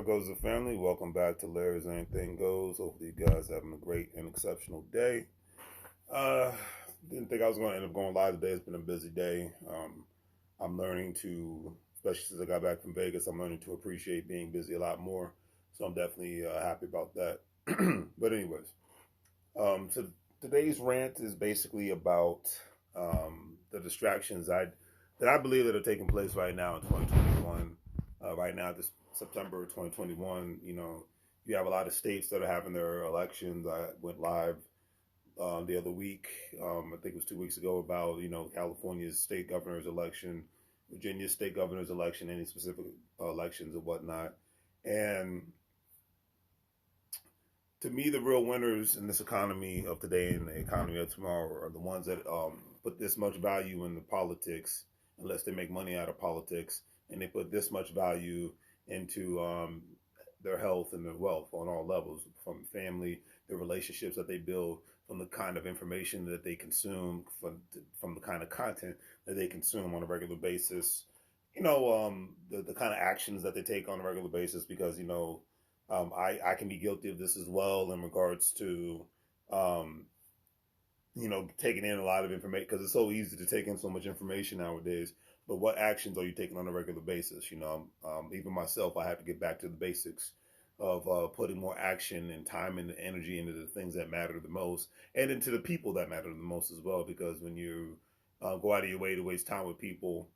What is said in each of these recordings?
How goes the family? Welcome back to Larry's Anything Goes. Hopefully, you guys having a great and exceptional day. Uh, didn't think I was going to end up going live today. It's been a busy day. I'm learning to, especially since I got back from Vegas, I'm learning to appreciate being busy a lot more. So I'm definitely happy about that. But anyways, so today's rant is basically about the distractions that I believe that are taking place right now in 2021. Right now, this September 2021, you have a lot of states that are having their elections. I went live the other week, I think it was 2 weeks ago, about California's state governor's election, Virginia's state governor's election, any specific elections and whatnot. And to me, the real winners in this economy of today and the economy of tomorrow are the ones that put this much value in the politics, unless they make money out of politics, and they put this much value into their health and their wealth on all levels, from family, the relationships that they build, from the kind of information that they consume, from the kind of content that they consume on a regular basis, the kind of actions that they take on a regular basis, because I can be guilty of this as well in regards to, taking in a lot of information, because it's so easy to take in so much information nowadays. But what actions are you taking on a regular basis? Even myself, I have to get back to the basics of putting more action and time and energy into the things that matter the most, and into the people that matter the most as well. Because when you go out of your way to waste time with people,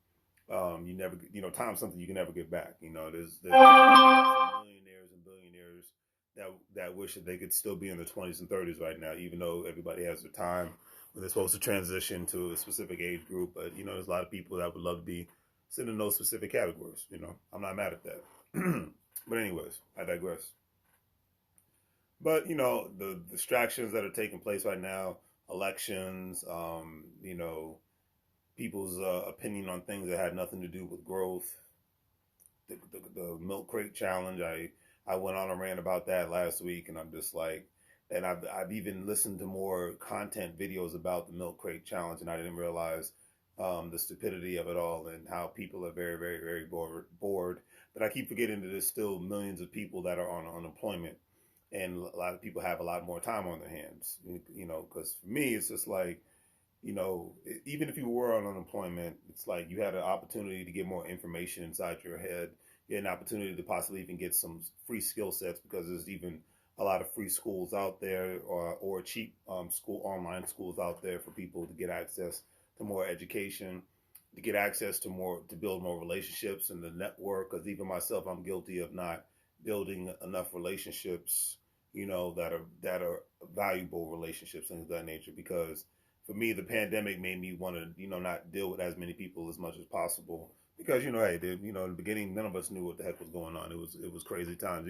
you never, time's something you can never get back. There's millionaires and billionaires that wish that they could still be in their 20s and 30s right now, even though everybody has their time when they're supposed to transition to a specific age group. But there's a lot of people that would love to be sitting in those specific categories. I'm not mad at that. But anyways, I digress. But the distractions that are taking place right now, elections, people's opinion on things that had nothing to do with growth, the milk crate challenge. I went on a rant about that last week, and I'm just like, and I've even listened to more content videos about the milk crate challenge, and I didn't realize the stupidity of it all, and how people are very, very, very bored. But I keep forgetting that there's still millions of people that are on unemployment, and a lot of people have a lot more time on their hands. Because for me, it's just like, even if you were on unemployment, it's like you had an opportunity to get more information inside your head. You had an opportunity to possibly even get some free skill sets, because there's even a lot of free schools out there, or cheap online schools out there for people to get access to more education, to get access to more, to build more relationships and the network. Because even myself, I'm guilty of not building enough relationships, that are valuable relationships, things of that nature. Because for me, the pandemic made me want to, not deal with as many people as much as possible. Because hey, dude, in the beginning, none of us knew what the heck was going on. It was crazy times.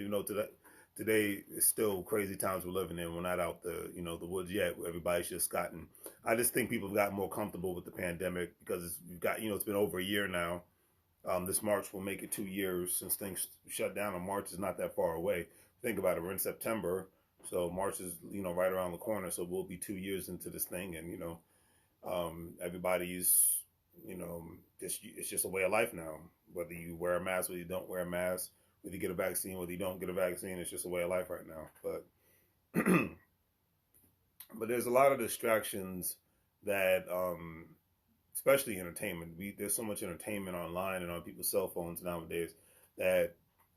Today it's still crazy times we're living in. We're not out the woods yet. Everybody's just gotten. I just think people have gotten more comfortable with the pandemic, because it's been over a year now. This March will make it 2 years since things shut down, and March is not that far away. Think about it. We're in September, so March is right around the corner. So we'll be 2 years into this thing, and everybody's it's just a way of life now. Whether you wear a mask, whether you don't wear a mask, whether you get a vaccine, whether you don't get a vaccine, it's just a way of life right now. But but there's a lot of distractions that, especially entertainment. There's so much entertainment online and on people's cell phones nowadays, that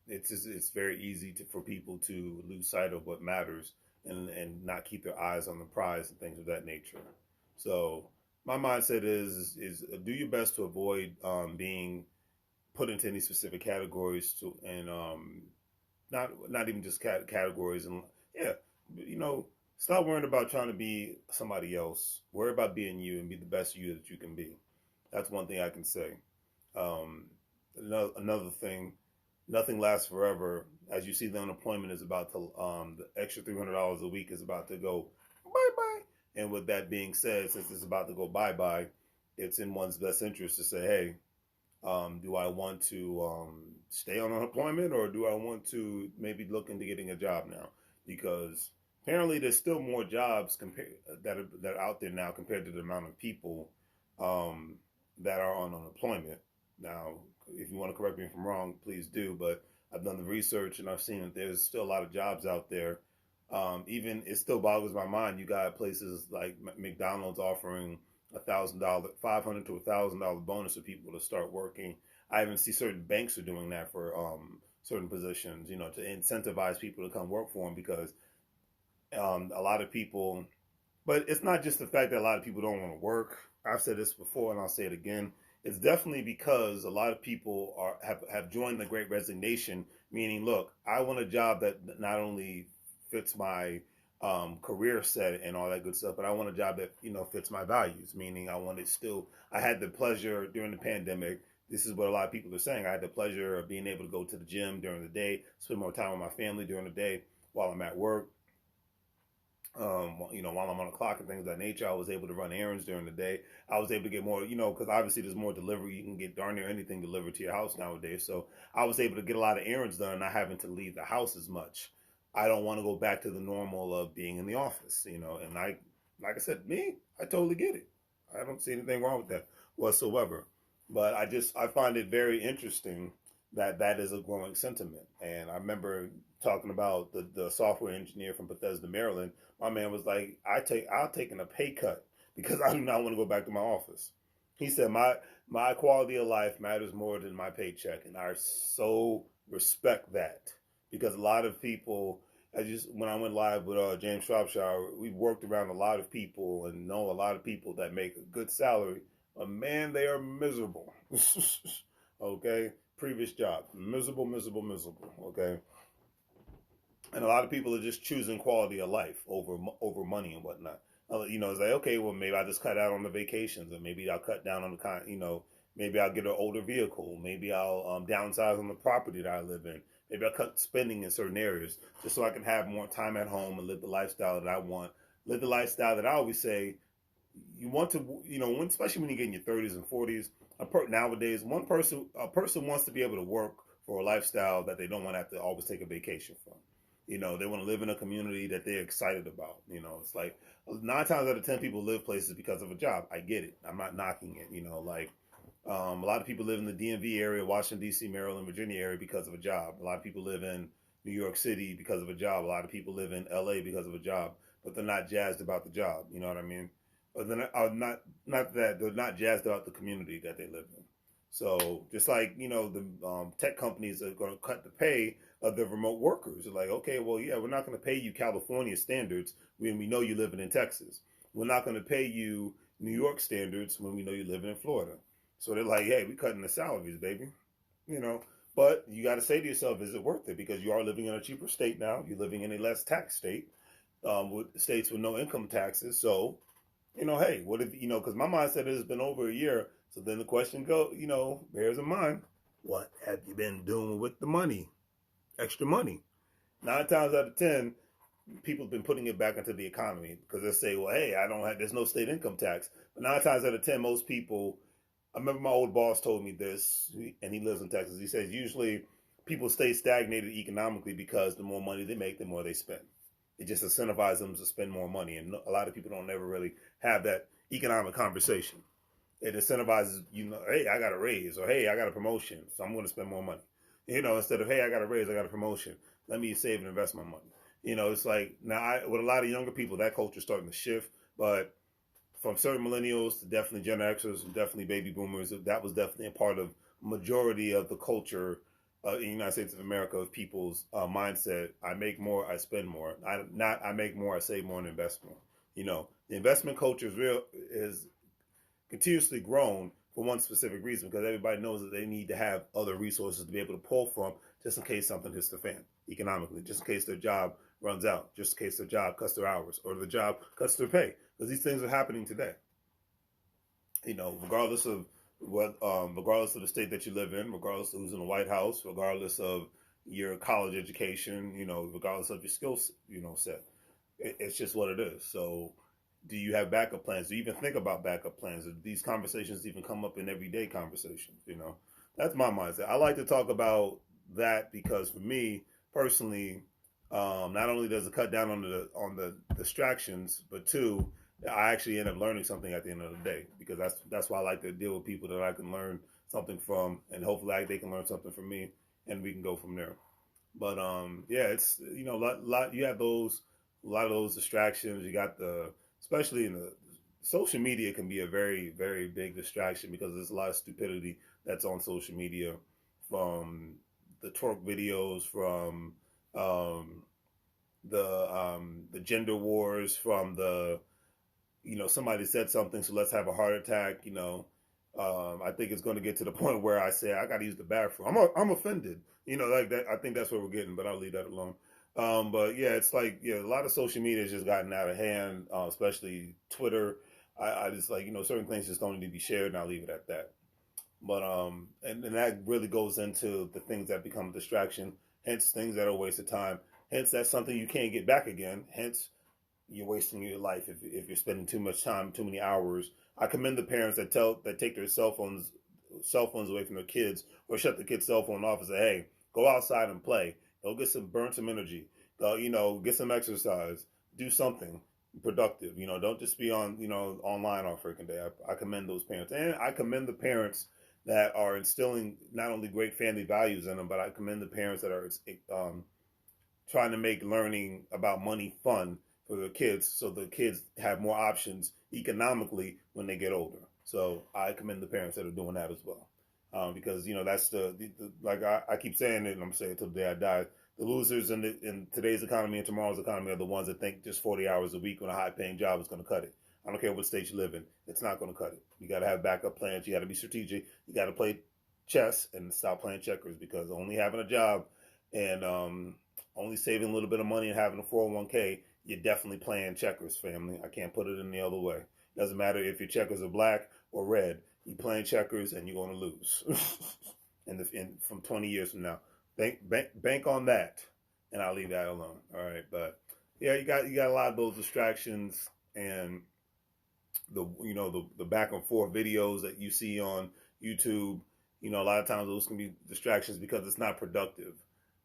it's very easy for people to lose sight of what matters, and not keep their eyes on the prize and things of that nature. So my mindset is do your best to avoid being put into any specific categories, and not even just categories. And yeah, stop worrying about trying to be somebody else. Worry about being you, and be the best you that you can be. That's one thing I can say. um, another thing, nothing lasts forever. As you see, the unemployment is about to, the extra $300 a week is about to go bye bye. And with that being said, since it's about to go bye bye, it's in one's best interest to say, hey, do I want to stay on unemployment, or do I want to maybe look into getting a job now? Because apparently there's still more jobs that are out there now, compared to the amount of people that are on unemployment. Now, if you want to correct me if I'm wrong, please do. But I've done the research, and I've seen that there's still a lot of jobs out there. Even it still boggles my mind. You got places like McDonald's offering $1,000, $500 to $1,000 bonus for people to start working. I even see certain banks are doing that for certain positions, to incentivize people to come work for them because a lot of people. But it's not just the fact that a lot of people don't want to work. I've said this before, and I'll say it again. It's definitely because a lot of people have joined the Great Resignation, meaning, look, I want a job that not only fits my career set and all that good stuff, but I want a job that fits my values. Meaning, I had the pleasure during the pandemic. This is what a lot of people are saying. I had the pleasure of being able to go to the gym during the day, spend more time with my family during the day while I'm at work. While I'm on the clock and things of that nature, I was able to run errands during the day. I was able to get more, because obviously there's more delivery. You can get darn near anything delivered to your house nowadays. So I was able to get a lot of errands done, not having to leave the house as much. I don't want to go back to the normal of being in the office, and like I said, I totally get it. I don't see anything wrong with that whatsoever. But I find it very interesting that that is a growing sentiment. And I remember talking about the software engineer from Bethesda, Maryland. My man was like, I'll take a pay cut because I do not want to go back to my office. He said my quality of life matters more than my paycheck, and I so respect that because a lot of people. When I went live with James Shropshire, we worked around a lot of people and know a lot of people that make a good salary, but man, they are miserable. Okay, previous job, miserable, miserable, miserable. Okay, and a lot of people are just choosing quality of life over money and whatnot. It's like, okay, well, maybe I just cut out on the vacations, or maybe I'll cut down on maybe I'll get an older vehicle, maybe I'll downsize on the property that I live in, maybe I'll cut spending in certain areas just so I can have more time at home and live the lifestyle that I want, live the lifestyle that I always say you want to, especially when you get in your 30s and 40s. Nowadays, a person wants to be able to work for a lifestyle that they don't want to have to always take a vacation from. They want to live in a community that they're excited about. It's like 9 times out of 10 people live places because of a job. I get it. I'm not knocking it. A lot of people live in the DMV area, Washington, D.C., Maryland, Virginia area because of a job. A lot of people live in New York City because of a job. A lot of people live in L.A. because of a job, but they're not jazzed about the job. You know what I mean? Or not that they're not jazzed about the community that they live in. So just like, the tech companies are going to cut the pay of the remote workers. They're like, okay, well, yeah, we're not going to pay you California standards when we know you're living in Texas. We're not going to pay you New York standards when we know you're living in Florida. So they're like, hey, we're cutting the salaries, baby. But you got to say to yourself, is it worth it? Because you are living in a cheaper state now. You're living in a less tax state, with states with no income taxes. So, hey, what if, because my mindset has been over a year. So then the question bears in mind, what have you been doing with the money? Extra money. 9 times out of 10, people have been putting it back into the economy because they say, well, hey, there's no state income tax. But 9 times out of 10, most people, I remember my old boss told me this, and he lives in Texas. He says usually people stay stagnated economically because the more money they make, the more they spend. It just incentivizes them to spend more money. And a lot of people don't ever really have that economic conversation. It incentivizes, hey, I got a raise, or hey, I got a promotion, so I'm going to spend more money. Instead of, hey, I got a raise, I got a promotion, let me save and invest my money. It's like now with a lot of younger people, that culture is starting to shift. But from certain millennials to definitely Gen Xers and definitely baby boomers, that was definitely a part of majority of the culture in the United States of America of people's mindset. I make more, I spend more. I make more, I save more, and invest more. The investment culture is continuously grown for one specific reason, because everybody knows that they need to have other resources to be able to pull from just in case something hits the fan economically, just in case their job runs out, just in case their job cuts their hours or the job cuts their pay, because these things are happening today. Regardless of regardless of the state that you live in, regardless of who's in the White House, regardless of your college education, regardless of your skills, set, it's just what it is. So do you have backup plans? Do you even think about backup plans? Do these conversations even come up in everyday conversations? That's my mindset. I like to talk about that because for me personally, not only does it cut down on the distractions, but two, I actually end up learning something at the end of the day, because that's why I like to deal with people that I can learn something from, and hopefully they can learn something from me. and we can go from there. But yeah, it's lot you have those a lot of those distractions. You got especially in the social media can be a very very big distraction because there's a lot of stupidity that's on social media, from the twerk videos, from um, the gender wars, from the somebody said something, so let's have a heart attack. I think it's going to get to the point where I say I got to use the bathroom. I'm offended. Like that. I think that's what we're getting, but I'll leave that alone. But yeah, it's like a lot of social media has just gotten out of hand, especially Twitter. I just like certain things just don't need to be shared, and I'll leave it at that. But and that really goes into the things that become a distraction, hence things that are a waste of time. Hence that's something you can't get back again. Hence you're wasting your life if you're spending too much time, too many hours. I commend the parents that take their cell phones away from their kids, or shut the kid's cell phone off and say, hey, go outside and play. Go burn some energy. Go, get some exercise. Do something productive. Don't just be online all freaking day. I commend those parents, and I commend the parents that are instilling not only great family values in them, but I commend the parents that are trying to make learning about money fun for the kids, so the kids have more options economically when they get older. So I commend the parents that are doing that as well, because that's like I keep saying it, and I'm saying it till the day I die. The losers in today's economy and tomorrow's economy are the ones that think just 40 hours a week on a high-paying job is going to cut it. I don't care what state you live in; it's not going to cut it. You got to have backup plans. You got to be strategic. You got to play chess and stop playing checkers, because only having a job and only saving a little bit of money and having a 401k, you're definitely playing checkers, family. I can't put it any other way. Doesn't matter if your checkers are black or red. You're playing checkers and you're going to lose. From 20 years from now, bank on that, and I'll leave that alone. All right, but yeah, you got a lot of those distractions, and the back and forth videos that you see on YouTube. A lot of times those can be distractions because it's not productive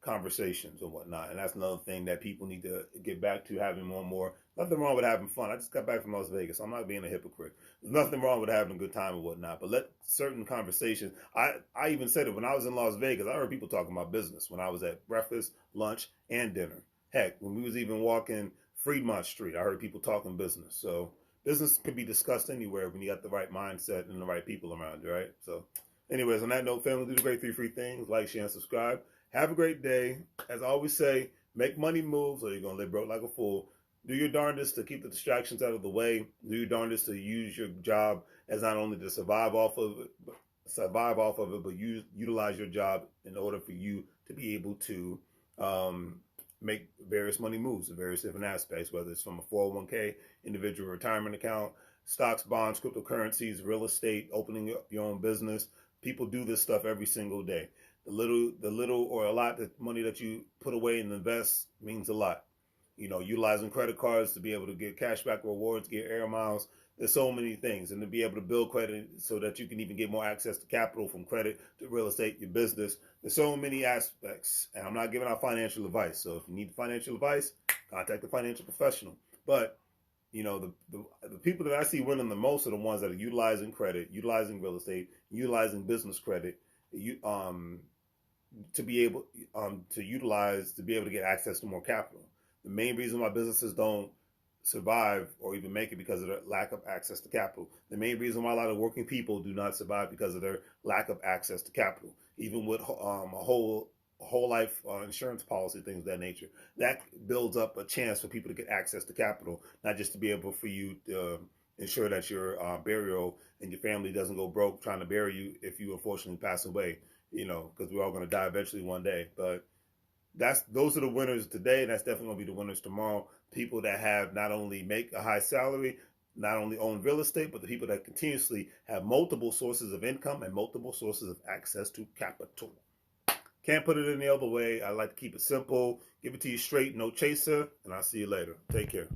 conversations and whatnot. And that's another thing that people need to get back to, having more and more. Nothing wrong with having fun. I just got back from Las Vegas, so I'm not being a hypocrite. There's nothing wrong with having a good time and whatnot. But let certain conversations. I even said it when I was in Las Vegas. I heard people talking about business when I was at breakfast, lunch, and dinner. Heck, when we was even walking Fremont Street, I heard people talking business. So business could be discussed anywhere when you got the right mindset and the right people around you, right? So anyways, on that note, family, do the great 3 free things: like, share, and subscribe. Have a great day. As I always say, make money moves, or you're going to live broke like a fool. Do your darndest to keep the distractions out of the way. Do your darndest to use your job as not only to survive off of it, but utilize your job in order for you to be able to make various money moves in various different aspects, whether it's from a 401k, individual retirement account, stocks, bonds, cryptocurrencies, real estate, opening up your own business. People do this stuff every single day. The little or a lot of money that you put away and invest means a lot. Utilizing credit cards to be able to get cashback rewards, get air miles. There's so many things, and to be able to build credit so that you can even get more access to capital, from credit to real estate, your business. There's so many aspects, and I'm not giving out financial advice. So if you need financial advice, contact a financial professional. But the people that I see winning the most are the ones that are utilizing credit, utilizing real estate, utilizing business credit, to be able to be able to get access to more capital. The main reason why businesses don't survive or even make it because of their lack of access to capital. The main reason why a lot of working people do not survive because of their lack of access to capital. Even with a whole life insurance policy, things of that nature, that builds up a chance for people to get access to capital, not just to be able for you to ensure that your burial and your family doesn't go broke trying to bury you if you unfortunately pass away. Because we're all going to die eventually one day. But those are the winners today, and that's definitely going to be the winners tomorrow. People that have not only make a high salary, not only own real estate, but the people that continuously have multiple sources of income and multiple sources of access to capital. Can't put it any other way. I like to keep it simple, give it to you straight, no chaser, and I'll see you later. Take care.